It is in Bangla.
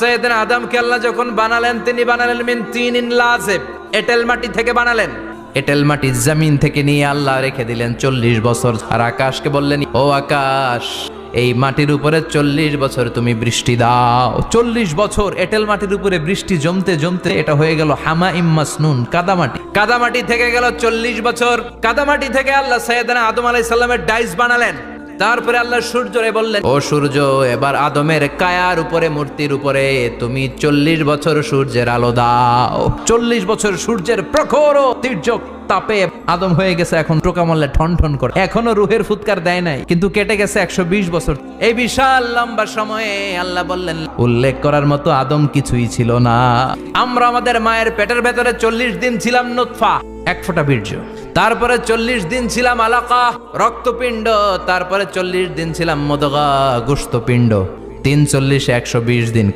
সাইয়েদনা আদমকে আল্লাহ যখন বানালেন, তিনি বানালেন মিন তিনিন লাযিব, এঁটেল মাটি থেকে বানালেন। এঁটেল মাটি জমিন থেকে নিয়ে আল্লাহ রেখে দিলেন 40 বছর। আর আকাশকে বললেন, ও আকাশ, এই মাটির উপরে 40 বছর তুমি বৃষ্টি দাও। 40 বছর এঁটেল মাটির উপরে বৃষ্টি জমতে জমতে এটা হয়ে গেল হামাইম মাসনুন, কাদামাটি। কাদামাটি থেকে গেল 40 বছর। কাদামাটি থেকে আল্লাহ সাইয়েদনা আদম আলাইহিস সালামের ডাইস বানালেন। তারপরে আল্লাহ সূর্যরে বললেন, ও সূর্য, এবার আদমের কায়ার উপরে, মূর্তির উপরে তুমি 40 বছর সূর্যের আলো দাও। 40 বছর সূর্যের প্রখর ও তীর্যক তাপে আদম হয়ে গেছে এখন টোকামলে ঠন ঠন করে। এখনো রুহের ফুৎকার দেয় নাই, কিন্তু কেটে গেছে 120 বছর। এই বিশাল লম্বা সময়ে আল্লাহ বললেন, উল্লেখ করার মতো আদম কিছুই ছিল না। আমরা আমাদের মায়ের পেটের ভেতরে 40 দিন ছিলাম নুতফা, এক ফোঁটা বীর্য। তারপরে 40 দিন ছিলাম আলাকা, রক্তপিণ্ড। তারপরে 40 দিন ছিলাম মুদগা, গোশতপিণ্ড। 3 40 120 দিন।